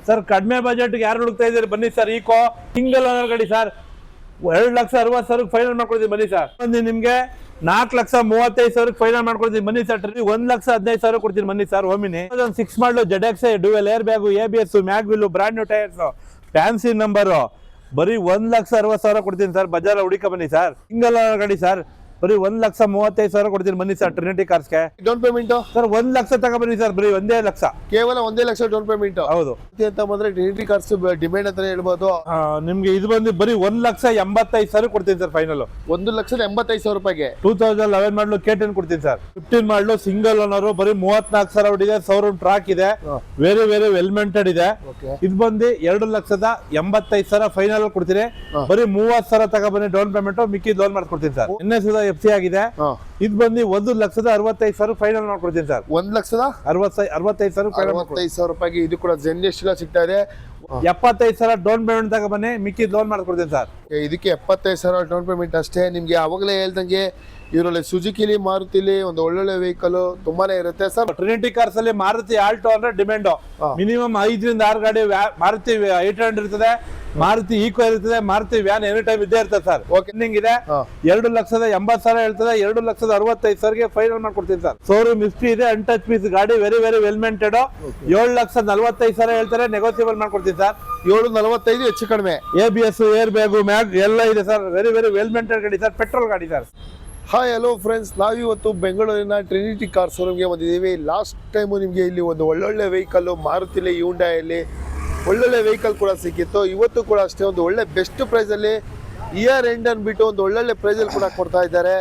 Sir ಕಡಿಮೆ budget ಯಾರು ಹುಡುಕ್ತಾ ಇದ್ದೀರಿ ಬನ್ನಿ ಸರ್. ಈಕೋ ಸಿಂಗಲ್ ಓನರ್ ಗಾಡಿ ಸರ್, 2,60,000 ಫೈನಲ್ ಮಾಡ್ಕೊಡ್ತೀವಿ ಬನ್ನಿ ಸರ್. ನಿಮ್ಗೆ 4,35,000 ಫೈನಲ್ ಮಾಡ್ಕೊಡ್ತೀನಿ ಬನ್ನಿ ಸರ್. 1,15,000 ಕೊಡ್ತೀನಿ ಬನ್ನಿ sir. Omni 6 model ZX dual air bag, ABS, mag wheel, brand new tyres, fancy number, ಬರೀ 1,60,000 ಕೊಡ್ತೀನಿ ಸರ್. ಬಜಾರ್ ಹುಡುಕ ಬನ್ನಿ ಸರ್. ಸಿಂಗಲ್ ಓನರ್ ಗಾಡಿ ಸರ್, ಬರೀ 1,35,000 ಕೊಡ್ತೀನಿ ಬನ್ನಿ ಸರ್. ಟ್ರಿನಿಟಿ ಕಾರ್ಸ್ಗೆ ಡೌನ್ ಪೇಮೆಂಟ್ ಸರ್ 1 ಲಕ್ಷ ತಗೊಬನ್ನಿ ಸರ್. ಬರೀ 1 ಲಕ್ಷ, ಕೇವಲ 1 ಲಕ್ಷ ಡೌನ್ ಪೇಮೆಂಟ್. ಹೌದು ಅಂತ ಬಂದ್ರೆ ಟ್ರಿನಿಟಿ ಕಾರ್ಸ್ ಡಿಮ್ಯಾಂಡ್ ಅಂತ ಹೇಳ್ಬೋದು. ನಿಮ್ಗೆ ಇದು ಬಂದು ಬರೀ 1,85,000 ಕೊಡ್ತೀನಿ ಸರ್ ಫೈನಲ್. 1,85,000 ರೂಪಾಯಿಗೆ 2011 ಮಾಡಲು K10 ಕೊಡ್ತೀನಿ ಸರ್. 15 ಮಾಡಲು ಸಿಂಗಲ್ ಓನರ್, ಬರೀ 34,000 ಹೊಡಿದೆ. ಶೋರೂಮ್ ಟ್ರಾಕ್ ಇದೆ, ವೆರಿ ವೆರಿ ವೆಲ್ ಮೇಂಟೆಡ್ ಇದೆ. ಇದು ಬಂದು 2,85,000 ಫೈನಲ್ ಕೊಡ್ತೀನಿ. ಬರೀ 30,000 ತಗೊಬನ್ನಿ ಡೌನ್ ಪೇಮೆಂಟ್, ಮಿಕ್ಕಿ ಲೋನ್ ಮಾಡ್ಕೊಡ್ತೀನಿ ಸರ್. FC ಆಗಿದೆ. ಇದು ಬಂದು 1,65,000 ಫೈನಲ್ ಮಾಡ್ಕೊಡ್ತೀನಿ ಸರ್. 1,65,000 ರೂಪಾಯಿಗೆ ಇದು ಕೂಡ ಜೆನ್ಎಸ್ಟ್ ಸಿಗ್ತಾ ಇದೆ. 75,000 ಡೌನ್ ಪೇಮೆಂಟ್ ತಗೊಬನ್ನಿ, ಮಿಕ್ಕಿ ಲೋನ್ ಮಾಡ್ಕೊಡ್ತೀನಿ ಸರ್. ಇದಕ್ಕೆ 75,000 ಡೌನ್ ಪೇಮೆಂಟ್ ಅಷ್ಟೇ. ನಿಮ್ಗೆ ಅವಾಗಲೇ ಹೇಳ್ದಂಗೆ ಇದರಲ್ಲಿ ಸುಜುಕಿಲಿ, ಮಾರುತಿಲಿ ಒಂದು ಒಳ್ಳೊಳ್ಳೆ ವೆಹಿಕಲ್ ತುಂಬಾನೇ ಇರುತ್ತೆ ಸರ್. ಟ್ರಿನಿಟಿ ಕಾರ್ಸ್ ಅಲ್ಲಿ ಮಾರುತಿ ಆಲ್ಟೋ ಅಂದ್ರೆ ಡಿಮ್ಯಾಂಡ್. ಮಿನಿಮಮ್ 5ರಿಂದ 6 ಗಾಡಿ ಮಾರುತಿ 800 ಇರ್ತದೆ, ಮಾರುತಿ ಈಕೋ ಇರ್ತದೆ, ಮಾರುತಿ ವ್ಯಾನ್ ಎನಿ ಟೈಮ್ ಇದ್ದೇ ಇರ್ತದೆ ಸರ್. ಓಕೆನಿಂಗ್ ಇದೆ. 2,80,000 ಹೇಳ್ತದೆ, 2,65,000ಗೆ ಫೈನಲ್ ಮಾಡ್ಕೊಡ್ತೀನಿ ಸರ್. ಶೋರೂಮ್ ಹಿಸ್ಟ್ರಿ ಇದೆ, ಅನ್ಟಚ್ ಪೀಸ್ ಗಾಡಿ, ವೆರಿ ವೆರಿ ವೆಲ್ ಮೇಂಟೆಡ್. 7,45,000 ಹೇಳ್ತಾರೆ, ನೆಗೋಸಿಯಬಲ್ ಮಾಡ್ಕೊಡ್ತೀನಿ ಸರ್. 7,45,000 ಹೆಚ್ಚು ಕಡಿಮೆ. ABS, ಏರ್ ಬ್ಯಾಗು, ಮ್ಯಾಗ್ ಎಲ್ಲ ಇದೆ sir. Very very well maintained ಗಾಡಿ ಸರ್, ಪೆಟ್ರೋಲ್ ಗಾಡಿ ಸರ್. ಹಾಯ್ ಹಲೋ ಫ್ರೆಂಡ್ಸ್, ನಾವಿವತ್ತು ಬೆಂಗಳೂರಿನ ಟ್ರಿನಿಟಿ ಕಾರ್ ಶೋರೂಮ್ಗೆ ಬಂದಿದ್ದೀವಿ. ಲಾಸ್ಟ್ ಟೈಮು ನಿಮಗೆ ಇಲ್ಲಿ ಒಂದು ಒಳ್ಳೊಳ್ಳೆ ವೆಹಿಕಲ್ಲು ಮಾರುತಿಲಿ, ಹ್ಯುಂಡೈಯಲ್ಲಿ ಒಳ್ಳೊಳ್ಳೆ ವೆಹಿಕಲ್ ಕೂಡ ಸಿಕ್ಕಿತ್ತು. ಇವತ್ತು ಕೂಡ ಅಷ್ಟೇ ಒಂದು ಒಳ್ಳೆ ಬೆಸ್ಟ್ ಪ್ರೈಸಲ್ಲಿ ಇಯರ್ ಎಂಡ್ ಅಂದ್ಬಿಟ್ಟು ಒಂದು ಒಳ್ಳೊಳ್ಳೆ ಪ್ರೈಸಲ್ಲಿ ಕೂಡ ಕೊಡ್ತಾ ಇದ್ದಾರೆ.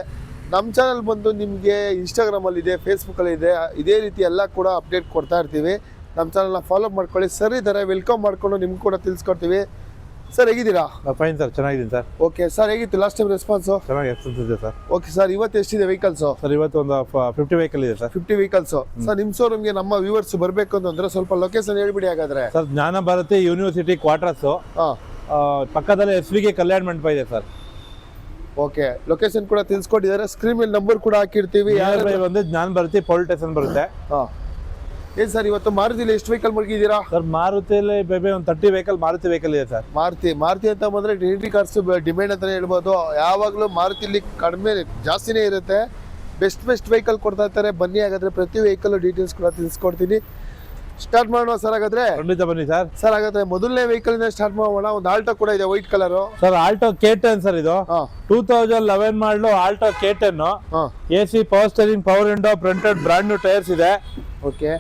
ನಮ್ಮ ಚಾನಲ್ ಬಂದು ನಿಮಗೆ ಇನ್ಸ್ಟಾಗ್ರಾಮಲ್ಲಿ ಇದೆ, ಫೇಸ್ಬುಕ್ಕಲ್ಲಿ ಇದೆ, ಇದೇ ರೀತಿ ಎಲ್ಲ ಕೂಡ ಅಪ್ಡೇಟ್ ಕೊಡ್ತಾ ಇರ್ತೀವಿ. ನಮ್ಮ ಚಾನಲ್ನ ಫಾಲೋ ಮಾಡ್ಕೊಳ್ಳಿ. ಸರ್ ಇದ್ದಾರೆ, ವೆಲ್ಕಮ್ ಮಾಡಿಕೊಂಡು ನಿಮ್ಗೆ ಕೂಡ ತಿಳಿಸ್ಕೊಡ್ತೀವಿ. ಸರ್ ಹೇಗಿದ್ದೀರಾ? ಫೈನ್ ಸರ್, ಚೆನ್ನಾಗಿದ್ದೀನಿ ಸರ್. ಓಕೆ ಸರ್, ಹೇಗಿತ್ತು ಲಾಸ್ಟ್ ಟೈಮ್ ರೆಸ್ಪಾನ್ಸು? ಚೆನ್ನಾಗಿ ಎಕ್ಸ್ಪೆನ್ಸಿವ್ ಸರ್. ಓಕೆ ಸರ್, ಇವತ್ತು ಎಷ್ಟಿದೆ ವೆಹಿಕಲ್ಸು? ಸರ್ ಇವತ್ತು ಒಂದು 50 ವೆಹಿಕಲ್ ಇದೆ ಸರ್. 50 ವೆಹಿಕಲ್ಸು. ಸರ್ ನಿಮ್ಮ ಶೋರೂಮ್ಗೆ ನಮ್ಮ ವ್ಯೂವರ್ಸ್ ಬರಬೇಕು ಅಂತಂದ್ರೆ ಸ್ವಲ್ಪ ಲೊಕೇಶನ್ ಹೇಳ್ಬಿಡಿ ಹಾಗಾದ್ರೆ. ಸರ್ ಜ್ಞಾನ ಭಾರತಿ ಯೂನಿವರ್ಸಿಟಿ ಕ್ವಾರ್ಟರ್ಸ್ ಪಕ್ಕದಲ್ಲಿ SVK ಕಲ್ಯಾಣ ಮಂಟಪ ಇದೆ ಸರ್. ಓಕೆ, ಲೊಕೇಶನ್ ಕೂಡ ತಿಳಿಸ್ಕೊಟ್ಟಿದ್ದಾರೆ. ಸ್ಕ್ರೀನ್ ಮೇಲೆ ನಂಬರ್ ಕೂಡ ಹಾಕಿರ್ತೀವಿ. ಒಂದು ಜ್ಞಾನ ಭಾರತಿ ಪೊಲೀಸ್ ಸ್ಟೇಷನ್ ಬರುತ್ತೆ. ಏನ್ ಸರ್ ಇವತ್ತು ಮಾರುತಿಲಿ ಎಷ್ಟು ವೆಹಿಕಲ್ ಮಡಗಿದ್ದೀರಾ? ಸರ್ ಮಾರುತಿಯಲ್ಲಿ ಬೇಬಿ ಒಂದು 30 ವೆಹಿಕಲ್ ಮಾರುತಿ ವೆಹಿಕಲ್ ಇದೆ ಸರ್. ಮಾರುತಿ ಅಂತ ಬಂದ್ರೆ ಟ್ರಿನಿಟಿ ಕಾರ್ಸ್ ಡಿಮ್ಯಾಂಡ್ ಅಂತಾನೆ ಹೇಳ್ಬೋದು. ಯಾವಾಗಲೂ ಮಾರುತಿಲಿ ಕಡಿಮೆ ಜಾಸ್ತಿನೇ ಇರುತ್ತೆ. ಬೆಸ್ಟ್ ವೆಹಿಕಲ್ ಕೊಡ್ತಾ ಇರ್ತಾರೆ. ಬನ್ನಿ ಹಾಗಾದ್ರೆ ಪ್ರತಿ ವೆಹಿಕಲ್ ಡೀಟೇಲ್ಸ್ ಕೂಡ ತಿಳಿಸ್ಕೊಡ್ತೀನಿ. ಸ್ಟಾರ್ಟ್ ಮಾಡೋಣ ಸರ್ ಹಾಗಾದ್ರೆ. ಖಂಡಿತ ಬನ್ನಿ ಸರ್. ಸರ್ ಹಾಗಾದ್ರೆ ಮೊದಲನೇ ವೆಹಿಕಲ್ ಇಂದ ಸ್ಟಾರ್ಟ್ ಮಾಡೋಣ. ಒಂದು ಆಲ್ಟೋ ಕೂಡ ಇದೆ, white colour sir. Alto K10 sir. ಇದು 2011 model Alto K10. AC, power steering, power window, fronted, brand new tyres ಇದೆ. ಓಕೆ,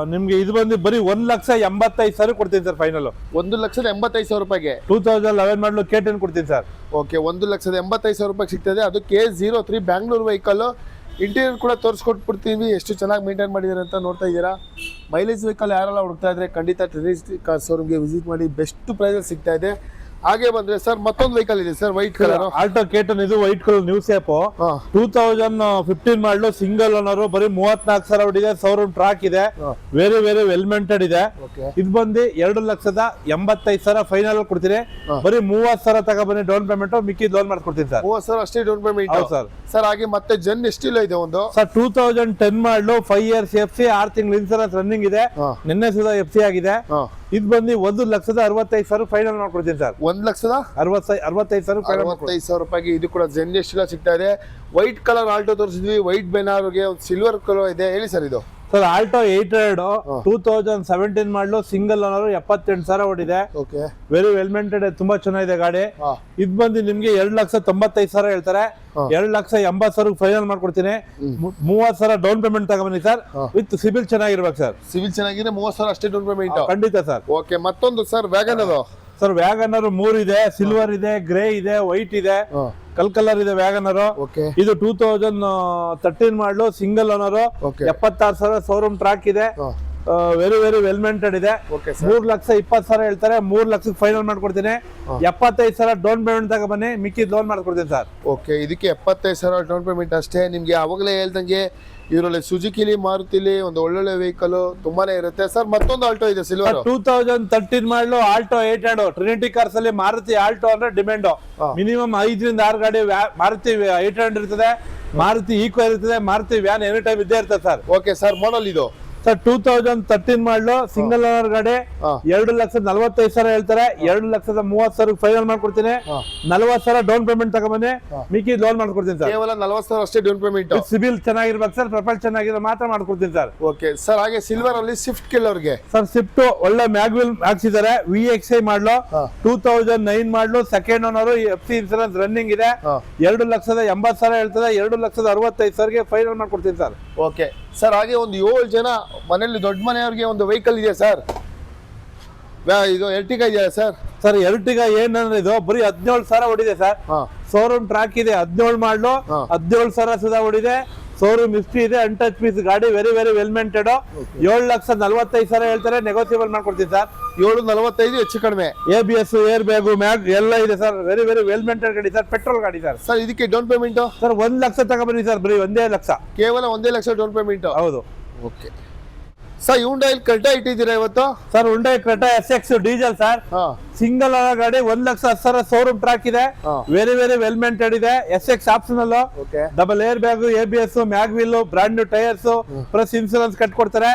ನಿಮ್ಗೆ ಇದು ಬಂದು ಬರೀ 1,85,000 ಕೊಡ್ತೀನಿ ಸರ್ ಫೈನಲ್. 1,85,000 ರೂಪಾಯಿಗೆ 2011 ಮಾಡಲು K10 ಕೊಡ್ತೀನಿ ಸರ್. ಓಕೆ, 1,85,000 ರೂಪಾಯಿಗೆ ಸಿಗ್ತದೆ. ಅದು K03 ಬ್ಯಾಂಗ್ಳೂರ್ ವೆಹಿಕಲ್. ಇಂಟೀರಿಯರ್ ಕೂಡ ತೋರಿಸ್ಕೊಟ್ಬಿಡ್ತೀವಿ, ಎಷ್ಟು ಚೆನ್ನಾಗಿ ಮೇಂಟೈನ್ ಮಾಡಿದ್ದಾರೆ ಅಂತ ನೋಡ್ತಾ ಇದ್ದೀರಾ. ಮೈಲೇಜ್ ವೆಹಿಕಲ್ ಯಾರೆಲ್ಲ ಹುಡುಕ್ತಾ ಇದ್ರೆ ಖಂಡಿತ ಟ್ರಿನಿಟಿ ಕಾರ್ ಶೋರೂಮ್ಗೆ ವಿಸಿಟ್ ಮಾಡಿ, ಬೆಸ್ಟ್ ಪ್ರೈಸಲ್ಲಿ ಸಿಗ್ತಾ ಇದೆ. ಹಾಗೆ ಬಂದ್ರೆ ಸರ್ ಮತ್ತೊಂದು ವೆಹಿಕಲ್ ಇದೆ sir, white colour Alto K10. ಇದು ವೈಟ್ ಕಲರ್ ನ್ಯೂ ಸೇಪ್. 2015 ಮಾಡಲು ಸಿಂಗಲ್ ಓನರ್, ಬರೀ 34,000 ಹೊಡಿದೆ. ಶೋರೂಮ್ ಟ್ರಾಕ್ ಇದೆ, ವೆರಿ ವೆರಿ ವೆಲ್ ಮೇಂಟೆಡ್ ಇದೆ. ಇದು ಬಂದು 2,85,000 ಫೈನಲ್ ಕೊಡ್ತೀನಿ. ಬರೀ 30,000 ತಗೊಬನ್ನಿ ಡೌನ್ ಪೇಮೆಂಟ್, ಮಿಕ್ಕಿ ಲೋನ್ ಮಾಡ್ಕೊಡ್ತೀನಿ ಸರ್. 30,000 ಅಷ್ಟೇ ಡೌನ್ ಪೇಮೆಂಟ್ ಸರ್. ಸರ್ ಹಾಗೆ ಮತ್ತೆ ಜನ್ ಎಷ್ಟಿಲ್ಲ ಇದೆ ಒಂದು ಸರ್ 2010 ಮಾಡಲು 5 years FC, 6 ತಿಂಗಳು ಇನ್ಸೂರೆನ್ಸ್ ರನ್ನಿಂಗ್ ಇದೆ. ನಿನ್ನೆ ಸುಧಾ FC ಆಗಿದೆ. ಇದು ಬಂದು 1,65,000 ಫೈನಲ್ ಮಾಡ್ಕೊಡ್ತೀನಿ ಸರ್. 1,65,000 ರೂಪಾಯಿಗೆ ಇದು ಕೂಡ ಜೆನ್ಎಸ್ಟ್ ಸಿಗ್ತಾ ಇದೆ. ವೈಟ್ ಕಲರ್ ಆಲ್ಟೋ ತೋರಿಸಿದ್ವಿ, ವೈಟ್ ಬೆನಾರ್ಗೆ ಒಂದು ಸಿಲ್ವರ್ ಕಲರ್ ಇದೆ. ಹೇಳಿ ಸರ್ ಇದು? ಸರ್ ಆಲ್ಟೋ 800 2017 ಮಾಡಲು ಸಿಂಗಲ್ ಓನರ್, 78,000 ಹೊಡಿದೆ. ವೆರಿ ವೆಲ್ ಮೇಂಟೆಡ್, ತುಂಬಾ ಚೆನ್ನಾಗಿದೆ ಗಾಡಿ. ಇದು ಬಂದು ನಿಮ್ಗೆ 2,95,000 ಹೇಳ್ತಾರೆ, 2,80,000 ಫೈನಲ್ ಮಾಡ್ಕೊಡ್ತೀನಿ. 30,000 ಡೌನ್ ಪೇಮೆಂಟ್ ತಗೊಬನ್ನಿ ಸರ್. ವಿತ್ ಸಿಬಿಲ್ ಚೆನ್ನಾಗಿರ್ಬೇಕು ಸರ್. ಸಿಬಿಲ್ ಚೆನ್ನಾಗಿದೆ, 30,000 ಅಷ್ಟೇ ಡೌನ್ ಪೇಮೆಂಟ್. ಖಂಡಿತ ಸರ್. ಓಕೆ, ಮತ್ತೊಂದು ಸರ್ ವ್ಯಾಗನ್. ಅದು ಸರ್ ವ್ಯಾಗನರ್ 3 ಇದೆ, ಸಿಲ್ವರ್ ಇದೆ, ಗ್ರೇ ಇದೆ, ವೈಟ್ ಇದೆ, ಕಲರ್ ಇದೆ ವ್ಯಾಗನರ್. ಇದು 2013 ಮಾಡಲು ಸಿಂಗಲ್ ಓನರ್, 76,000 ಶೋರೂಮ್ ಟ್ರಾಕ್ ಇದೆ. ವೆರಿ ವೆರಿ ವೆಲ್ ಮೇಂಟೆಡ್ ಇದೆ. 3,20,000 ಹೇಳ್ತಾರೆ, 3 ಲಕ್ಷಕ್ಕೆ ಫೈನಲ್ ಮಾಡ್ಕೊಡ್ತೀನಿ. 75,000 ಡೌನ್ ಪೇಮೆಂಟ್ ತಗೊಬನ್ನಿ, ಮಿಕ್ಕಿ ಲೋನ್ ಮಾಡ್ಕೊಡ್ತೀನಿ ಸರ್. ಓಕೆ, ಇದಕ್ಕೆ 75,000 ಡೌನ್ ಪೇಮೆಂಟ್ ಅಷ್ಟೇ. ನಿಮ್ಗೆ ಅವಾಗಲೇ ಹೇಳ್ದಂಗೆ ಇದರಲ್ಲಿ ಸುಜುಕಿಲಿ, ಮಾರುತಿಲಿ ಒಂದು ಒಳ್ಳೊಳ್ಳೆ ವೆಹಿಕಲ್ ತುಂಬಾನೇ ಇರುತ್ತೆ. ಸರ್ ಮತ್ತೊಂದು ಆಲ್ಟೋ ಇದೆ ಸಿಲ್ವರ್. 2013 ಮಾಡಲು ಆಲ್ಟೋ 800. ಟ್ರಿನಿಟಿ ಕಾರ್ಸ್ ಅಲ್ಲಿ ಮಾರುತಿ ಆಲ್ಟೋ ಅಂದ್ರೆ ಡಿಮ್ಯಾಂಡ್. ಮಿನಿಮಮ್ 5ರಿಂದ 6 ಗಾಡಿ ಮಾರುತಿ 800 ಇರ್ತದೆ, ಮಾರುತಿ ಈಕೋ ಇರ್ತದೆ, ಮಾರುತಿ ವ್ಯಾನ್ ಎನಿ ಟೈಮ್ ಇದ್ದೇ ಇರ್ತದೆ ಸರ್. ಓಕೆ ಸರ್, ಮಾಡಲ್ ಇದು ಸರ್ 2013 ಮಾಡಲು ಸಿಂಗಲ್ ಓನರ್ ಗಾಡಿ ಹಾ. 2,45,000 ಹೇಳ್ತಾರೆ. 2,30,000 ಫೈನಲ್ ಮಾಡ್ಕೊಡ್ತೀನಿ. 40,000 ಡೌನ್ ಪೇಮೆಂಟ್ ತಗೊಂಬನ್ನಿ, ಮಿಕ್ಕಿ ಲೋನ್ ಮಾಡ್ಕೊಡ್ತೀನಿ ಸರ್. ಕೇವಲ 40,000 ಅಷ್ಟೇ ಡೌನ್ ಪೇಮೆಂಟ್. ಸಿಬಿಲ್ ಚೆನ್ನಾಗಿರ್ಬೇಕು ಸರ್, ಪ್ರೊಫೈಲ್ ಚೆನ್ನಾಗಿರೋ ಮಾತ್ರ ಮಾಡ್ಕೊಡ್ತೀನಿ ಸರ್. ಓಕೆ ಸರ್, ಹಾಗೆ ಸಿಲ್ವರ್ ಅಲ್ಲಿ ಸ್ವಿಫ್ಟ್ ಕೆಲವ್ರಿಗೆ ಸರ್ ಸ್ವಿಫ್ಟ್ ಒಳ್ಳೆ ಮ್ಯಾಗ್ವಿಲ್ ಹಾಕ್ಸಿದ್ದಾರೆ. VXI ಮಾಡಲು 2009 ಮಾಡಲು second owner, FC insurance running ಇದೆ. 2,80,000 ಹೇಳ್ತದೆ. 2,65,000ಗೆ ಫೈನಲ್ ಮಾಡ್ಕೊಡ್ತೀನಿ ಸರ್. ಓಕೆ ಸರ್, ಹಾಗೆ ಒಂದು 7 ಜನ ಮನೆಯಲ್ಲಿ ದೊಡ್ಡ ಮನೆಯವ್ರಿಗೆ ಒಂದು ವೆಹಿಕಲ್ ಇದೆ ಸರ್. ಇದು ಎರ್ಟಿಗಾ ಇದೆಯಾ ಸರ್? ಸರ್ ಎರ್ಟಿಗಾ ಏನಂದ್ರೆ ಇದು ಬರೀ 17,000 ಹೊಡಿದೆ ಸರ್. ಶೋರೂಮ್ ಟ್ರ್ಯಾಕ್ ಇದೆ. 17 ಮಾಡಲು 17,000 ಸುಧಾ ಹೊಡಿದೆ. ಶೋರೂಮ್ ಹಿಸ್ಟ್ರಿ ಇದೆ. ಅನ್ಟಚ್ ಪೀಸ್ ಗಾಡಿ, ವೆರಿ ವೆರಿ ವೆಲ್ ಮೇಂಟೆಡ್. 7,45,000 ಹೇಳ್ತಾರೆ, ನೆಗೋಸಿಯಬಲ್ ಮಾಡ್ಕೊಡ್ತೀನಿ ಸರ್. 745 ಹೆಚ್ಚು ಕಡಿಮೆ. ABS, ಏರ್ ಬ್ಯಾಗು, ಮ್ಯಾಗ್ ಎಲ್ಲ ಇದೆ sir. Very very well maintained ಗಾಡಿ ಸರ್. ಪೆಟ್ರೋಲ್ ಗಾಡಿ ಸರ್. ಸರ್ ಇದಕ್ಕೆ ಡೌನ್ ಪೇಮೆಂಟ್ ಸರ್ 1 ಲಕ್ಷ ತಗೊಬನ್ನಿ ಸರ್, ಬರೀ 1 ಲಕ್ಷ. ಕೇವಲ 1 ಲಕ್ಷ ಡೌನ್ ಪೇಮೆಂಟ್. ಹೌದು. ಓಕೆ ಸರ್, ಹ್ಯುಂಡೈ ಕ್ರೆಟಾ ಇಟ್ಟಿದ್ದೀರಾ ಇವತ್ತು? Sir Hyundai Creta SX diesel sir. Single owner ಗಾಡಿ, 1,10,000 ಶೋರೂಮ್ ಟ್ರ್ಯಾಕ್ ಇದೆ. ವೆರಿ ವೆರಿ ವೆಲ್ ಮೇಂಟೆಡ್ ಇದೆ. SX optional, double air bag, ABS, mag wheel, brand new tyres plus insurance ಕಟ್ಕೊಡ್ತಾರೆ.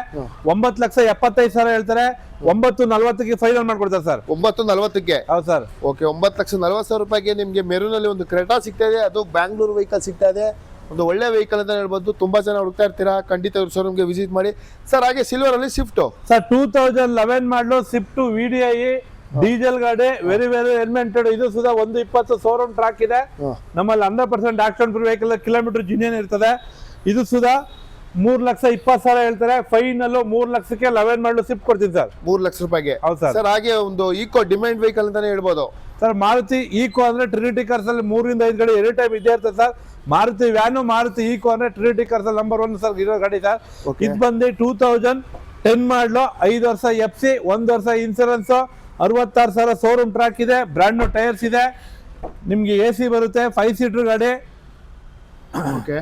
9,75,000 ಹೇಳ್ತಾರೆ. 9,40,000ಗೆ final ಮಾಡ್ಕೊಡ್ತಾರೆ sir. 9,40,000ಗೆ? ಹೌದು sir. Okay, 9,40,000 ರೂಪಾಯಿಗೆ ನಿಮಗೆ ಮೆರೂನ್ ಅಲ್ಲಿ ಒಂದು ಕ್ರೆಟಾ ಸಿಗ್ತಾ ಇದೆ. ಅದು ಬ್ಯಾಂಗ್ಳೂರ್ ವೆಹಿಕಲ್ ಸಿಗ್ತಾ ಇದೆ. ಒಂದು ಒಳ್ಳೆ ವೆಹಿಕಲ್ ಅಂತ ಹೇಳ್ಬೋದು. ತುಂಬಾ ಜನ ಹುಡುಕ್ತಾ ಇರ್ತೀರಾ, ಖಂಡಿತ ಇವ್ರ ಶೋರೂಮ್ಗೆ ವಿಸಿಟ್ ಮಾಡಿ ಸರ್. ಹಾಗೆ ಸಿಲ್ವರ್ ಅಲ್ಲಿ ಸ್ವಿಫ್ಟ್ ಸರ್ 2011 ಮಾಡಲು ಸ್ವಿಫ್ಟ್ VDI ಡೀಸೆಲ್ ಗಾಡಿ, ವೆರಿ ವೆರಿ ಎಲ್ಮೆಂಟೆಡ್. ಇದು ಸುಧಾ 120 ಶೋರೂಮ್ ಟ್ರ್ಯಾಕ್ ಇದೆ. ನಮ್ಮಲ್ಲಿ 100% ಆಕ್ಸಿಡೆಂಟ್ ಫ್ರೀ ವೆಹಿಕಲ್, ಕಿಲೋಮೀಟರ್ ಜಿನಿಯನ್ ಇರ್ತದೆ. ಇದು ಸುಧಾ 3,20,000 ಹೇಳ್ತಾರೆ. ಫೈನಲ್ 3 ಲಕ್ಷಕ್ಕೆ 11 ಮಾಡಲು ಸ್ವಿಫ್ಟ್ ಕೊಡ್ತೀನಿ ಸರ್. 3 ಲಕ್ಷ ರೂಪಾಯಿಗೆ? ಹೌದು ಸರ್. ಸರ್ ಹಾಗೆ ಒಂದು ಈಕೋ ಡಿಮ್ಯಾಂಡ್ ವೆಹಿಕಲ್ ಅಂತಾನೆ ಹೇಳ್ಬೋದು ಸರ್. ಮಾರುತಿ ಈಕೋ ಅಂದ್ರೆ ಟ್ರಿನಿಟಿ ಕಾರ್ಸ್ ಅಲ್ಲಿ 3 5 ಗಾಡಿ ಎನಿ ಟೈಮ್ ಇದ್ದೇ ಇರ್ತದೆ sir. Maruti van, Maruti Eeco ಅಂದ್ರೆ ಟ್ರಿನಿಟಿ ಕಾರ್ಸ್ ಅಲ್ಲಿ ನಂಬರ್ 1 ಸರ್ ಇರೋ ಗಾಡಿ ಸರ್. ಇದು ಬಂದು 2010 ಮಾಡಲು 5 ವರ್ಷ FC, 1 ವರ್ಷ ಇನ್ಸೂರೆನ್ಸ್, 66,000 ಶೋರೂಮ್ ಟ್ರ್ಯಾಕ್ ಇದೆ. ಬ್ರಾಂಡ್ ನ್ಯೂ ಟೈರ್ಸ್ ಇದೆ. ನಿಮ್ಗೆ AC ಬರುತ್ತೆ. 5 ಸೀಟರ್ ಗಾಡಿ. ಓಕೆ,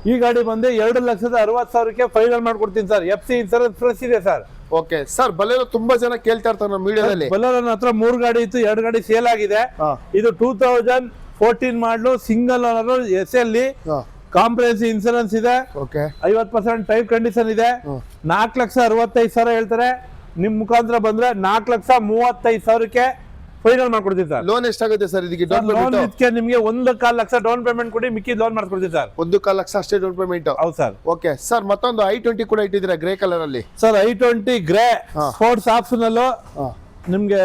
ಈ ಗಾಡಿ ಬಂದು 2,60,000ಕ್ಕೆ ಫೈನಲ್ ಮಾಡ್ಕೊಡ್ತೀನಿ ಸರ್. FC ಇನ್ಸೂರೆನ್ಸ್ ಪ್ಲಸ್ ಇದೆ ಸರ್. ಓಕೆ ಸರ್, ಬಲೆರೋ ತುಂಬಾ ಜನ ಕೇಳ್ತಾ ಇರ್ತಾರೆ ನಮ್ಮ ವಿಡಿಯೋದಲ್ಲಿ. ಬಲೆರೋ ಹತ್ರ 3 ಗಾಡಿ ಇತ್ತು, 2 ಗಾಡಿ ಸೇಲ್ ಆಗಿದೆ. ಇದು 2014 model single owner, SL, comprehensive insurance ಇದೆ. 50% ಟೈರ್ ಕಂಡೀಷನ್ ಇದೆ. 4,65,000 ಹೇಳ್ತಾರೆ. ನಿಮ್ ಮುಖಾಂತರ ಬಂದ್ರೆ 4,35,000ಕ್ಕೆ ಫೈನಲ್ ಮಾಡ್ಕೊಡ್ತೀವಿ ಸರ್. ಲೋನ್ ಎಷ್ಟಾಗುತ್ತೆ ಸರ್ ಇದಕ್ಕೆ? ಲೋನ್ ಇದಕ್ಕೆ ನಿಮಗೆ 1.25 ಲಕ್ಷ ಡೌನ್ ಪೇಮೆಂಟ್ ಕೊಡಿ, ಮಿಕ್ಕಿ ಲೋನ್ ಮಾಡ್ಕೊಡ್ತೀವಿ ಸರ್. 1.25 ಲಕ್ಷ ಅಷ್ಟೇ ಡೌನ್ ಪೇಮೆಂಟ್? ಹೌದು ಸರ್. ಓಕೆ ಸರ್, ಮತ್ತೊಂದು i20 ಕೂಡ ಇಟ್ಟಿದ್ದೀರಾ ಗ್ರೇ ಕಲರ್ ಅಲ್ಲಿ sir. i20 grey sports optional. ನಿಮ್ಗೆ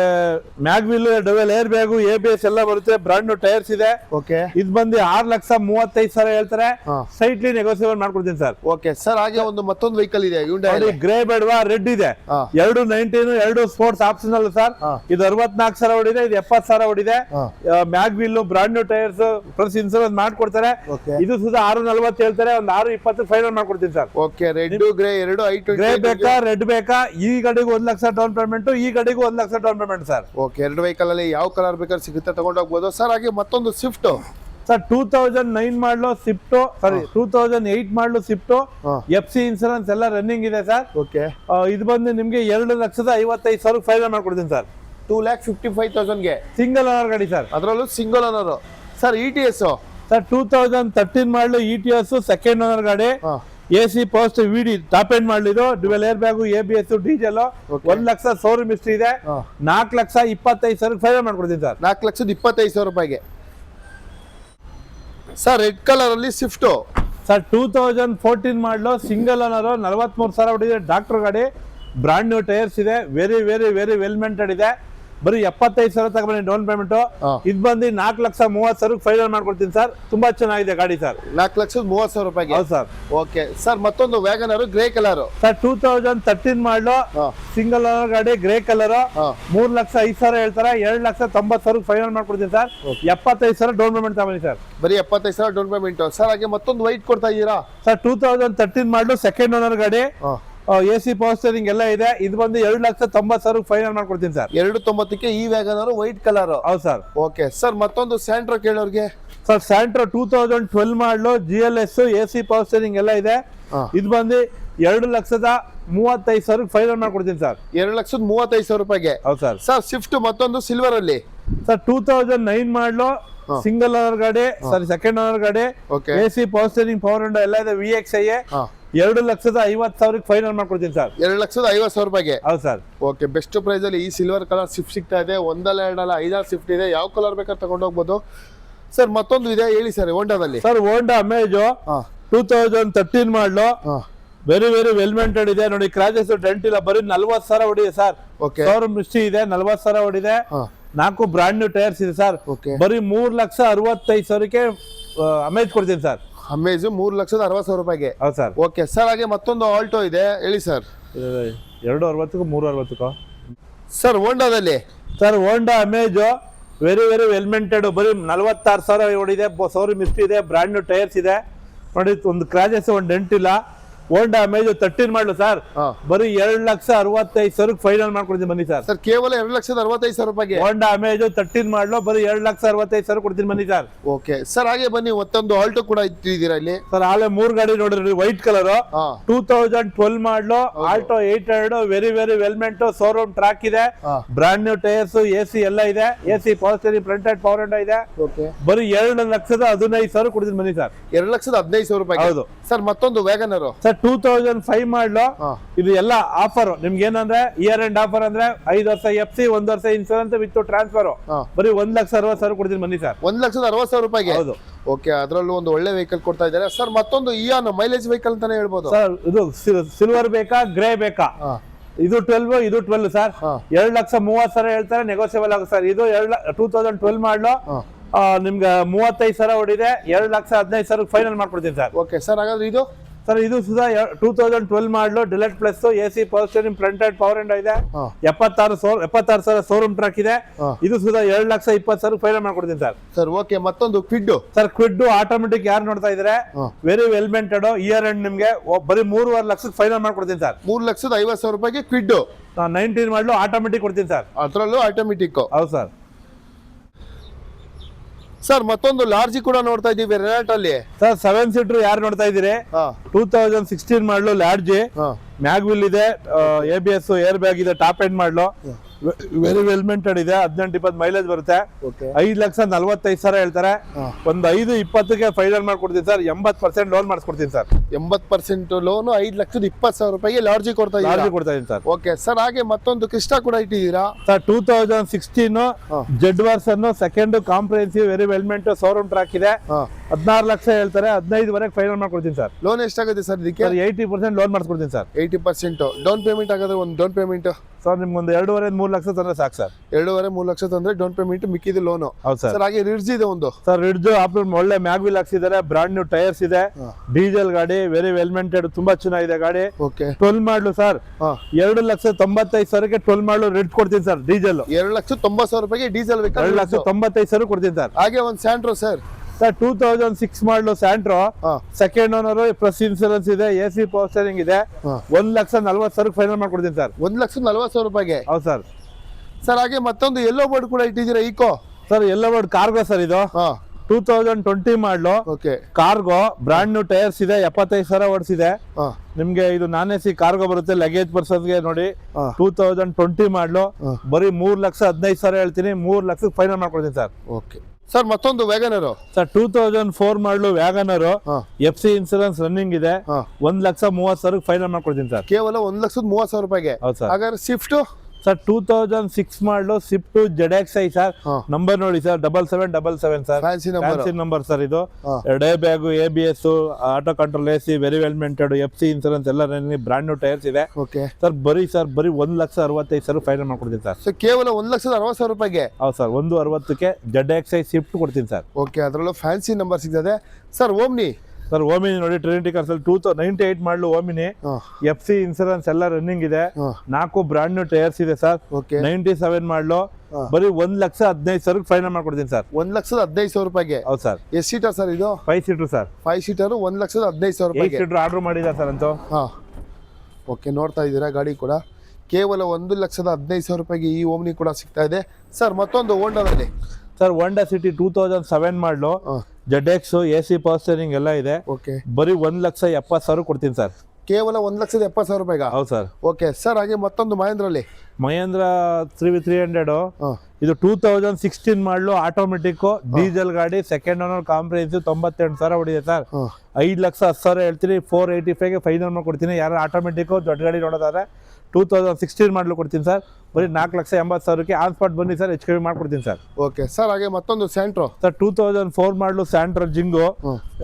mag wheel, double air bag, ABS ಎಲ್ಲ ಬರುತ್ತೆ. ಬ್ರಾಂಡ್ ನ್ಯೂ ಟೈರ್ಸ್ ಇದೆ. ಓಕೆ, ಇದು ಬಂದು 6,35,000 ಹೇಳ್ತಾರೆ. ಸೈಟ್ಲಿ ನೆಗೋಸಿಯೇಟ್ ಮಾಡ್ಕೊಡ್ತೀನಿ ಸರ್. ಓಕೆ ಸರ್, ಹಾಗೆ ಒಂದು ಮತ್ತೊಂದು ವೆಹಿಕಲ್ ಇದೆ ಹ್ಯುಂಡೈ. ಗ್ರೇ ಬೇಡವಾ, ರೆಡ್ ಇದೆ. 219, 2 ಸ್ಪೋರ್ಟ್ಸ್ ಆಪ್ಷನಲ್ ಸರ್. ಇದು 64,000 ಹೊಡಿದೆ. ಇದು 70,000 ಹೊಡಿದೆ. Mag wheel, brand new tyres plus insurance ಮಾಡ್ಕೊಡ್ತಾರೆ. ಇದು ಸುಧಾ 6,40 ಹೇಳ್ತಾರೆ. ಒಂದು 6,20 ಫೈನಲ್ ಮಾಡ್ಕೊಡ್ತೀನಿ ಸರ್. ಓಕೆ, ರೆಡ್ ಗ್ರೇ ಎರಡು i20. ಗ್ರೇ ಬೇಕಾ, ರೆಡ್ ಬೇಕಾ? ಈ ಗಾಡಿಗೆ 1 ಲಕ್ಷ ಡೌನ್ ಪೇಮೆಂಟ್, ಈ ಗಾಡಿಗೆ 1 lakh down payment sir. Okay, 2 vehicle ಅಲ್ಲಿ ಯಾವ ಕಲರ್ ಬೇಕಾದ್ರೆ ಸಿಗುತ್ತೆ, ತಗೊಂಡೋಗ್ಬೋದು ಸರ್. ಹಾಗೆ ಮತ್ತೊಂದು ಸ್ವಿಫ್ಟ್ ಸರ್ 2009 ಮಾಡಲು Swift, sorry 2008 model Swift. FC insurance ಎಲ್ಲ ರನ್ನಿಂಗ್ ಇದೆ ಸರ್. ಓಕೆ, ಇದು ಬಂದು ನಿಮ್ಗೆ 2,55,000 ಫೈನಲ್ ಮಾಡ್ಕೊಡ್ತೀನಿ ಸರ್. 2,55,000ಗೆ ಸಿಂಗಲ್ ಓನರ್ ಗಾಡಿ ಸರ್. ಅದರಲ್ಲೂ single owner sir. ETS sir 2013 model ETS second owner ಗಾಡಿ. AC post VD top end ಮಾಡಲಿದ್ದು. Dual air bag, ABS, diesel. 1 lakh showroom history ಇದೆ. 4,25,000 ಫೈನಲ್ ಮಾಡ್ಕೊಡ್ತೀನಿ ಸರ್. 4,25,000 ರೂಪಾಯಿಗೆ ಸರ್. ರೆಡ್ ಕಲರ್ ಅಲ್ಲಿ Swift sir 2014 model single owner, 43,000 ಹೊಡಿದೆ. Doctor ಗಾಡಿ, brand new tyres ಇದೆ. Very very very well maintained ಇದೆ. ಬರೀ 75,000 ತಗೊಂಡಿ ಡೌನ್ ಪೇಮೆಂಟ್. ಇದು ಬಂದು 4,30,000 ಫೈನಲ್ ಮಾಡ್ಕೊಡ್ತೀನಿ ಸರ್. ತುಂಬಾ ಚೆನ್ನಾಗಿದೆ ಗಾಡಿ ಸರ್. 4,30,000 ರೂಪಾಯಿಗೆ? ಹೌದು ಸರ್. ಓಕೆ ಸರ್, ಮತ್ತೊಂದು ವ್ಯಾಗನರ್ ಗ್ರೇ ಕಲರ್ ಸರ್ 2013 ಮಾಡಲು ಸಿಂಗಲ್ ಓನರ್ ಗಾಡಿ, ಗ್ರೇ ಕಲರ್. 3,05,000 ಹೇಳ್ತಾರೆ. 2,90,000 ಫೈನಲ್ ಮಾಡ್ಕೊಡ್ತೀನಿ ಸರ್. 75,000 ಡೌನ್ ಪೇಮೆಂಟ್ ತಗೊಂಡಿ ಸರ್. ಬರೀ 75,000 ಡೌನ್ ಪೇಮೆಂಟ್ ಸರ್. ಹಾಗೆ ಮತ್ತೊಂದು ವೈಟ್ ಕೊಡ್ತಾ ಇದ್ದೀರಾ ಸರ್. 2013 ಮಾಡಲು ಸೆಕೆಂಡ್ ಓನರ್ ಗಾಡಿ. AC ಪವರ್ ಸ್ಟೀರಿಂಗ್ ಎಲ್ಲ ಇದೆ. ಇದು ಬಂದು 2,90,000 ಫೈನಲ್ ಮಾಡ್ಕೊಡ್ತೀನಿ ಸರ್. 290ಕ್ಕೆ ಈ ವ್ಯಾಗನರ್ ವೈಟ್ ಕಲರ್? ಹೌದು ಸರ್. ಓಕೆ ಸರ್, ಮತ್ತೊಂದು ಸ್ಯಾಂಟ್ರೋ ಕೇಳೋರ್ಗೆ ಸರ್. ಸ್ಯಾಂಟ್ರೋ 2012 ಮಾಡಲು GLS, AC ಪವರ್ ಸ್ಟೀರಿಂಗ್ ಎಲ್ಲ ಇದೆ. ಇದು ಬಂದು 2,35,000 ಫೈನಲ್ ಮಾಡ್ಕೊಡ್ತೀನಿ ಸರ್. 2,35,000 ರೂಪಾಯಿಗೆ? ಹೌದು ಸರ್. ಸರ್ ಸ್ವಿಫ್ಟ್ ಮತ್ತೊಂದು ಸಿಲ್ವರ್ ಅಲ್ಲಿ ಸರ್ 2009 ಮಾಡಲು ಸಿಂಗಲ್ ಓನರ್ ಗಾಡಿ, ಸಾರಿ ಸೆಕೆಂಡ್ ಓನರ್ ಗಾಡಿ. AC power steering, power window ಎಲ್ಲ ಇದೆ. VXI 2,50,000 ಫೈನಲ್ ಮಾಡ್ಕೊಡ್ತೀನಿ ಸರ್. 2,50,000 ರೂಪಾಯಿಗೆ. ಹೌದು ಸರ್. ಓಕೆ, ಬೆಸ್ಟ್ ಪ್ರೈಸ್ ಅಲ್ಲಿ ಈ ಸಿಲ್ವರ್ ಕಲರ್ ಸ್ವಿಫ್ಟ್ ಸಿಗ್ತಾ ಇದೆ. ಒಂದಲ್ಲ ಎರಡಲ್ಲ 5-6 ಸ್ವಿಫ್ಟ್ ಇದೆ. ಯಾವ ಕಲರ್ ಬೇಕಾದ್ರೆ ತಗೊಂಡು ಹೋಗ್ಬೋದು ಸರ್. ಮತ್ತೊಂದು ಇದೆ ಹೇಳಿ ಸರ್ ಹೋಂಡಾದಲ್ಲಿ. ಸರ್ ಹೋಂಡಾ ಅಮೇಜ್ 2013 ಮಾಡಲು, ವೆರಿ ವೆರಿ ವೆಲ್ ಮೇಂಟೈನ್ ಇದೆ ನೋಡಿ. ಕ್ರಾಚಸ್ ಡೆಂಟ್ ಇಲ್ಲ, ಬರೀ 40,000 ಹೊಡಿದೆ ಸರ್. ಶೋರೂಮ್ ಹಿಸ್ಟ್ರಿ ಇದೆ, 40,000 ಹೊಡಿದೆ. 4 ಬ್ರಾಂಡ್ ನ್ಯೂ ಟೈರ್ಸ್ ಇದೆ ಸರ್. ಬರೀ 3,65,000ಕ್ಕೆ ಅಮೇಜ್ ಕೊಡ್ತೀನಿ ಸರ್. ಅಮೇಜ್ 3,60,000 ರೂಪಾಯಿಗೆ. ಹೌದು ಸರ್. ಓಕೆ ಸರ್, ಹಾಗೆ ಮತ್ತೊಂದು ಆಲ್ಟೋ ಇದೆ ಹೇಳಿ ಸರ್. 260ಕ್ಕೂ 360ಕ್ಕೂ ಸರ್ ಹೋಂಡಾದಲ್ಲಿ. Sir Honda Amaze very very well maintain, ಬರೀ 46,000 ಹೊಡಿದೆ. ಶೋರೂಮ್ ಹಿಸ್ಟ್ರಿ ಇದೆ, ಬ್ರಾಂಡ್ ನ್ಯೂ ಟೈರ್ಸ್ ಇದೆ ನೋಡಿ. ಒಂದು ಕ್ರಾಚಸ್ ಒಂದು ಡೆಂಟ್ ಇಲ್ಲ. ಹೋಂಡಾ ಅಮೇಜ್ 13 ಮಾಡಲು ಸರ್, ಬರೀ 2,65,000 ಫೈನಲ್ ಮಾಡ್ಕೊಡ್ತೀನಿ ಬನ್ನಿ ಸರ್. ಸರ್ ಕೇವಲ 2,65,000 ರೂಪಾಯಿಗೆ ಹೋಂಡಾ ಅಮೇಜ್ 13 ಮಾಡಲು, ಬರೀ 2,65,000 ಕೊಡ್ತೀನಿ ಬನ್ನಿ ಸರ್. ಓಕೆ ಸರ್, ಹಾಗೆ ಬನ್ನಿ ಮತ್ತೊಂದು ಆಲ್ಟೋ ಕೂಡ ಇಟ್ಟಿದ್ದೀರಾ ಇಲ್ಲಿ ಸರ್. ಆಲೆ 3 ಗಾಡಿ ನೋಡಿದ್ರಿ, ವೈಟ್ ಕಲರ್ 2012 ಮಾಡಲು Alto 800, very very well maintain, showroom track ಇದೆ, ಬ್ರಾಂಡ್ ನ್ಯೂ ಟೈರ್ಸ್, ಎಸಿ ಎಲ್ಲ ಇದೆ, AC power steering front and power window ಇದೆ. ಬರೀ 2,15,000 ಕೊಡ್ತೀನಿ ಬನ್ನಿ ಸರ್. 2,15,000 ರೂಪಾಯಿ. ಹೌದು ಸರ್. ಮತ್ತೊಂದು ವ್ಯಾಗನರ್ ಸರ್ 2005 ಮಾಡಲು. ಇದು ಎಲ್ಲ ಆಫರ್ ನಿಮ್ಗೆ ಏನಂದ್ರೆ ಇಯರ್ ಎಂಡ್ ಆಫರ್ ಅಂದ್ರೆ 5 ವರ್ಷ FC, 1 ವರ್ಷ ಇನ್ಶೂರೆನ್ಸ್ ವಿತ್ ಟ್ರಾನ್ಸ್ಫರ್. ಬರೀ 1,60,000 ಕೊಡ್ತೀನಿ ಬನ್ನಿ ಸರ್. 1,60,000 ರೂಪಾಯಿಗೆ. ಹೌದು. ಓಕೆ, ಅದರಲ್ಲೂ ಒಂದು ಒಳ್ಳೆ ವೆಹಿಕಲ್ ಕೊಡ್ತಾ ಇದ್ದಾರೆ ಸರ್. ಮತ್ತೊಂದು ಇಯಾನ್ ಮೈಲೇಜ್ ವೆಹಿಕಲ್ ಅಂತಾನೆ ಹೇಳ್ಬೋದು ಸರ್. ಇದು ಸಿಲ್ವರ್ ಬೇಕಾ ಗ್ರೇ ಬೇಕಾ? ಇದು 12, ಇದು 12 ಸರ್. 2,30,000 ಹೇಳ್ತಾರೆ, ನೆಗೋಸಿಯಬಲ್ ಆಗುತ್ತೆ ಸರ್. ಇದು 2012 ಮಾಡಲು, ನಿಮ್ಗೆ 35,000 ಹೊಡಿದೆ. 2,15,000 ಫೈನಲ್ ಮಾಡ್ಕೊಡ್ತೀನಿ ಸರ್. ಓಕೆ ಸರ್, ಹಾಗಾದ್ರೆ ಇದು ಸರ್ ಇದು ಸುಧಾ 2012 ಮಾಡಲು, delight plus, AC power steering front and power window ಇದೆ, 76,000 ಶೋರೂಮ್ ಟ್ರ್ಯಾಕ್ ಇದೆ. ಇದು ಸುಧಾ 2,20,000 ಫೈನಲ್ ಮಾಡ್ಕೊಡ್ತೀನಿ ಸರ್. ಸರ್ ಓಕೆ, ಮತ್ತೊಂದು ಕ್ವಿಡ್ ಸರ್. ಕ್ವಿಡ್ ಆಟೋಮೆಟಿಕ್ ಯಾರು ನೋಡ್ತಾ ಇದ್ರೆ, very well maintain, year end ನಿಮ್ಗೆ ಬರೀ 3.5 ಲಕ್ಷಕ್ಕೆ ಫೈನಲ್ ಮಾಡ್ಕೊಡ್ತೀನಿ ಸರ್. 3,50,000 ರೂಪಾಯಿಗೆ ಕ್ವಿಡ್ 19 ಮಾಡಲು ಆಟೋಮೆಟಿಕ್ ಕೊಡ್ತೀನಿ ಸರ್. ಅದರಲ್ಲೂ ಆಟೋಮೆಟಿಕ್. ಹೌದು ಸರ್. ಸರ್ ಮತ್ತೊಂದು ಲಾರ್ಜಿ ಕೂಡ ನೋಡ್ತಾ ಇದೀವಿ ರೆನಾಲ್ಟ್ ಅಲ್ಲಿ ಸರ್. 7 ಸೀಟರ್ ಯಾರು ನೋಡ್ತಾ ಇದ್ದೀರಿ? 2016 ಮಾಡಲು ಲಾರ್ಜಿ, ಮ್ಯಾಗ್ವಿಲ್ ಇದೆ, ABS ಏರ್ ಬ್ಯಾಗ್ ಇದೆ, top end model, very well maintain ಇದೆ. 18-20 ಮೈಲೇಜ್ ಬರುತ್ತೆ. 5,45,000 ಹೇಳ್ತಾರೆ. ಒಂದು 5,20ಕ್ಕೆ ಫೈನಲ್ ಮಾಡ್ಕೊಡ್ತೀನಿ ಸರ್. 80% ಲೋನ್ ಮಾಡಿಸ್ಕೊಡ್ತೀನಿ ಸರ್. 80% ಲೋನ್, 5,20,000 ರೂಪಾಯಿಗೆ ಲಾರ್ಜಿ ಕೊಡ್ತಾ ಇದ್ದೀನಿ ಸರ್. ಓಕೆ ಸರ್, ಹಾಗೆ ಮತ್ತೊಂದು ಕ್ರಿಸ್ಟಾ ಕೂಡ ಇಟ್ಟಿದ್ದೀರಾ sir. 2016 Z version, second comprehensive, very well maintain, showroom track ಇದೆ. 16 ಲಕ್ಷ ಹೇಳ್ತಾರೆ, 15ವರೆಗೆ ಫೈನಲ್ ಮಾಡ್ಕೊಡ್ತೀನಿ ಸರ್. ಲೋನ್ ಎಷ್ಟಾಗುತ್ತೆ ಸರ್ ಇದಕ್ಕೆ? 80% ಲೋನ್ ಮಾಡಿಸ್ಕೊಡ್ತೀನಿ ಸರ್. 80% ಡೌನ್ ಪೇಮೆಂಟ್ ಆಗೋದ್ರೆ ಒಂದು ಡೌನ್ ಪೇಮೆಂಟ್ ಸರ್ ನಿಮ್ಗೊಂದು 2.5-3 ಲಕ್ಷ ತಂದ್ರೆ ಸಾಕು ಸರ್. 2.5-3 ಲಕ್ಷ ತಂದ್ರೆ ಡೌನ್ ಪೇಮೆಂಟ್, ಮಿಕ್ಕಿದ ಲೋನು. ಹೌದು ಸರ್. ಹಾಗೆ ರಿಡ್ಜ್ ಇದೆ ಒಂದು ಸರ್. ರಿಡ್ಜ್ ಒಳ್ಳೆ ಮ್ಯಾಗ್ವಿಲ್ ಹಾಕ್ಸಿದ್ದಾರೆ, ಬ್ರಾಂಡ್ ನ್ಯೂ ಟೈರ್ಸ್ ಇದೆ, ಡೀಸೆಲ್ ಗಾಡಿ, ವೆರಿ ವೆಲ್ ಮೇಂಟೈನ್, ತುಂಬಾ ಚೆನ್ನಾಗಿದೆ ಗಾಡಿ. 12 ಮಾಡಲು ಸರ್. 2,95,000ಕ್ಕೆ 12 ಮಾಡಲು ರಿಡ್ಜ್ ಕೊಡ್ತೀನಿ ಸರ್. ಡೀಸೆಲ್ 2,90,000 ರೂಪಾಯಿಗೆ ಡೀಸೆಲ್ ಬೇಕು. 2,95,000 ಕೊಡ್ತೀನಿ ಸರ್. ಹಾಗೆ ಒಂದು ಸ್ಯಾಂಟ್ರೋ ಸರ್. ಸರ್ 2006 ಮಾಡಲು Santro, second owner, plus insurance ಇದೆ, ಎಸಿ ಪವರ್ ಸ್ಟೀರಿಂಗ್ ಇದೆ. 1,40,000 ಫೈನಲ್ ಮಾಡ್ಕೊಡ್ತೀನಿ ಸರ್. 1,40,000 ರೂಪಾಯಿಗೆ. ಹೌದು ಸರ್. ಸರ್ ಹಾಗೆ ಮತ್ತೊಂದು ಯೆಲ್ಲೋ ಬೋರ್ಡ್ ಕೂಡ ಇಟ್ಟಿದ್ದೀರಾ Eeco. Sir yellow board cargo sir. ಇದು 2020 ಮಾಡಲು, ಕಾರ್ಗೋ, ಬ್ರಾಂಡ್ ನ್ಯೂ ಟೈರ್ಸ್ ಇದೆ, 75,000 ಓಡಿಸಿದೆ. ನಿಮ್ಗೆ ಇದು ನಾನ್ ಎಸಿ ಕಾರ್ಗೋ ಬರುತ್ತೆ, ಲಗೇಜ್ ಪರ್ಸನ್ಗೆ ನೋಡಿ. 2020 ಮಾಡಲು, ಬರೀ 3,15,000 ಹೇಳ್ತೀನಿ, 3 ಲಕ್ಷಕ್ಕೆ ಫೈನಲ್ ಮಾಡ್ಕೊಡ್ತೀನಿ ಸರ್. ಓಕೆ ಸರ್, ಮತ್ತೊಂದು ವ್ಯಾಗನರ್ ಸರ್. 2004 ಮಾಡಲು ವ್ಯಾಗನರ್, FC ಇನ್ಸೂರೆನ್ಸ್ ರನ್ನಿಂಗ್ ಇದೆ, 1,30,000 ಫೈನಲ್ ಮಾಡ್ಕೊಡ್ತೀನಿ ಸರ್. ಕೇವಲ 1,30,000 ರೂಪಾಯಿಗೆ. ಹೌದು ಸರ್. ಹಾಗಾದ್ರೆ Swift sir 2006 model, Swift ZXi sir. Number ನೋಡಿ sir, 7777 sir. Fancy number sir. ಇದು day bag, ABS, auto control, AC, very well maintain, FC insurance ಎಲ್ಲ ರನ್ನಿಂಗ್, ಬ್ರಾಂಡ್ ನ್ಯೂ ಟೈರ್ಸ್ ಇದೆ ಸರ್. ಬರೀ 1,65,000 ಫೈನಲ್ ಮಾಡ್ಕೊಡ್ತೀನಿ ಸರ್. ಕೇವಲ 1,60,000 ರೂಪಾಯಿಗೆ. ಹೌದು ಸರ್. 1,60ಕ್ಕೆ ZXi ಸ್ವಿಫ್ಟ್ ಕೊಡ್ತೀನಿ ಸರ್. ಓಕೆ, ಅದರಲ್ಲೂ ಫ್ಯಾನ್ಸಿ ನಂಬರ್ ಸಿಗ್ತದೆ ಸರ್. Omni sir. ಓಮಿನಿ ನೋಡಿ, Trinity cars 98 model Omni, FC insurance ಎಲ್ಲ ರನ್ನಿಂಗ್ ಇದೆ, 4 ಬ್ರಾಂಡ್ ನ್ಯೂ ಟೈರ್ಸ್ ಇದೆ ಸರ್. 97 ಮಾಡಲು, ಬರೀ 1,15,000 ಫೈನಲ್ ಮಾಡ್ಕೊಡ್ತೀನಿ ಸರ್. 1,15,000 ರೂಪಾಯಿಗೆ. ಹೌದು ಸರ್. ಎಷ್ಟು ಸೀಟರ್ ಸರ್ ಇದು? 5 ಸೀಟರ್ ಸರ್. 5 ಸೀಟರ್ 1,15,000 ರೂಪಾಯಿಗೆ. 8 ಸೀಟರ್ ಆರ್ಡರ್ ಮಾಡಿದ್ದಾರೆ ಸರ್ ಅಂತೂ. ಓಕೆ, ನೋಡ್ತಾ ಇದ್ದೀರಾ ಗಾಡಿ ಕೂಡ ಕೇವಲ 1,15,000 ರೂಪಾಯಿಗೆ ಈ ಓಮ್ನಿ ಕೂಡ ಸಿಗ್ತಾ ಇದೆ ಸರ್. ಮತ್ತೊಂದು ಹೋಂಡಾದಲ್ಲಿ ಸರ್, ಹೋಂಡಾ ಸಿಟಿ 2007 ಮಾಡಲು, ZX, AC ಪವರ್ ಸ್ಟೀರಿಂಗ್ ಎಲ್ಲ ಇದೆ. ಬರೀ 1,70,000 ಕೊಡ್ತೀನಿ ಸರ್. ಕೇವಲ 1,70,000 ರೂಪಾಯಿಗ. ಹೌದು ಸರ್. ಓಕೆ ಸರ್, ಹಾಗೆ ಮತ್ತೊಂದು ಮಹೇಂದ್ರಲ್ಲಿ ಮಹೇಂದ್ರ 300 ಇದು 2016 ಮಾಡಲು ಆಟೋಮೆಟಿಕ್ ಡೀಸೆಲ್ ಗಾಡಿ, ಸೆಕೆಂಡ್ ಓನರ್, ಕಾಂಪ್ರಹೆನ್ಸಿವ್, 98,000 ಹೊಡಿದೆ ಸರ್. 5,10,000 ಹೇಳ್ತೀನಿ, 485ಗೆ ಫೈನಲ್ ಮಾಡ್ಕೊಡ್ತೀನಿ. ಯಾರು ಆಟೋಮೆಟಿಕ್ ದೊಡ್ಡ ಗಾಡಿ ನೋಡೋದಾದ್ರೆ 2016 ಮಾಡಲು ಕೊಡ್ತೀನಿ ಸರ್. ಬರೀ 4,80,000ಕ್ಕೆ ಆನ್ ಸ್ಪಾಟ್ ಬನ್ನಿ ಸರ್, ಹೆಚ್ಚು ಕಮ್ಮಿ ಮಾಡ್ಕೊಡ್ತೀನಿ ಸರ್. ಓಕೆ ಸರ್, ಹಾಗೆ ಮತ್ತೊಂದು ಸ್ಯಾಂಟ್ರೋ ಸರ್ 2004 ಮಾಡಲು ಸ್ಯಾಂಟ್ರೋ ಜಿಂಗು,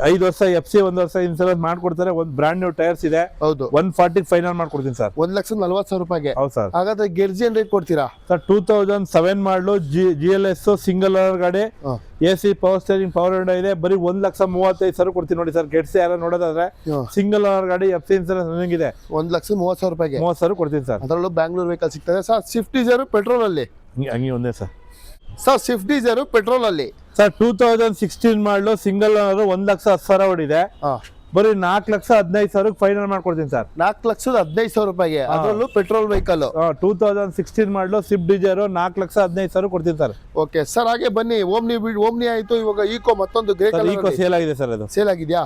5 ವರ್ಷ FC, 1 ವರ್ಷ ಇನ್ಸೂರೆನ್ಸ್ ಮಾಡ್ಕೊಡ್ತಾರೆ. ಒಂದು ಬ್ರಾಂಡ್ ನ್ಯೂ ಟೈರ್ಸ್ ಇದೆ. ಹೌದು, 140 ಫೈನಲ್ ಮಾಡ್ಕೊಡ್ತೀನಿ ಸರ್. 1,40,000 ರೂಪಾಯಿಗೆ. ಹೌದು ಸರ್. ಹಾಗಾದ್ರೆ ಗೆರ್ಜಿ ಏನ್ ರೇಟ್ ಕೊಡ್ತೀರಾ ಸರ್? 2007 ಮಾಡಲು GLS ಸಿಂಗಲ್ ಓನರ್ ಗಾಡಿ, AC, power steering, power window ಇದೆ. ಬರೀ 1,35,000 ಕೊಡ್ತೀನಿ ನೋಡಿ ಸರ್. ಗೆಟ್ಸ್ ಯಾರು ನೋಡೋದಾದ್ರೆ ಸಿಂಗಲ್ ಓನರ್ ಗಾಡಿ, FC ಇನ್ಸೂರೆನ್ಸ್ ರನ್ನಿಂಗ್ ಇದೆ. 1,30,000 ರೂಪಾಯಿಗೆ 30,000 ಕೊಡ್ತೀನಿ ಸರ್. ಅದರಲ್ಲೂ ಬ್ಯಾಂಗ್ಳೂರ್ ವೆಹಿಕಲ್ ಸಿಗ್ತದೆ ಸರ್. ಸ್ವಿಫ್ಟ್ ಡಿಸೈರ್ ಪೆಟ್ರೋಲ್ ಅಲ್ಲಿ ಹಂಗೆ ಒಂದೇ ಸರ್. ಸ್ವಿಫ್ಟ್ ಡಿಸೈರ್ ಪೆಟ್ರೋಲ್ ಅಲ್ಲಿ ಸರ್ 2016 ಮಾಡಲು ಸಿಂಗಲ್ ಓನರ್ 1,10,000 ಹೊಡಿದೆ. ಬರೀ 4,15,000 ಫೈನಲ್ ಮಾಡ್ಕೊಡ್ತೀನಿ ಸರ್. 4,15,000 ರೂಪಾಯಿಗೆ, ಅದರಲ್ಲೂ ಪೆಟ್ರೋಲ್ ವೆಹಿಕಲ್. 2016 ಮಾಡಲು ಸ್ವಿಫ್ಟ್ ಡಿಸೈರ್ 4,15,000 ಕೊಡ್ತೀನಿ ಸರ್. ಓಕೆ ಸರ್, ಹಾಗೆ ಬನ್ನಿ ಓಮ್ನಿ ಆಯ್ತು. ಇವಾಗ ಈಕೋ ಮತ್ತೊಂದು ಗ್ರೇ ಕಲರ್ ಈಕೋ ಸೇಲ್ ಆಗಿದೆ ಸರ್. ಅದು ಸೇಲ್ ಆಗಿದೆಯಾ?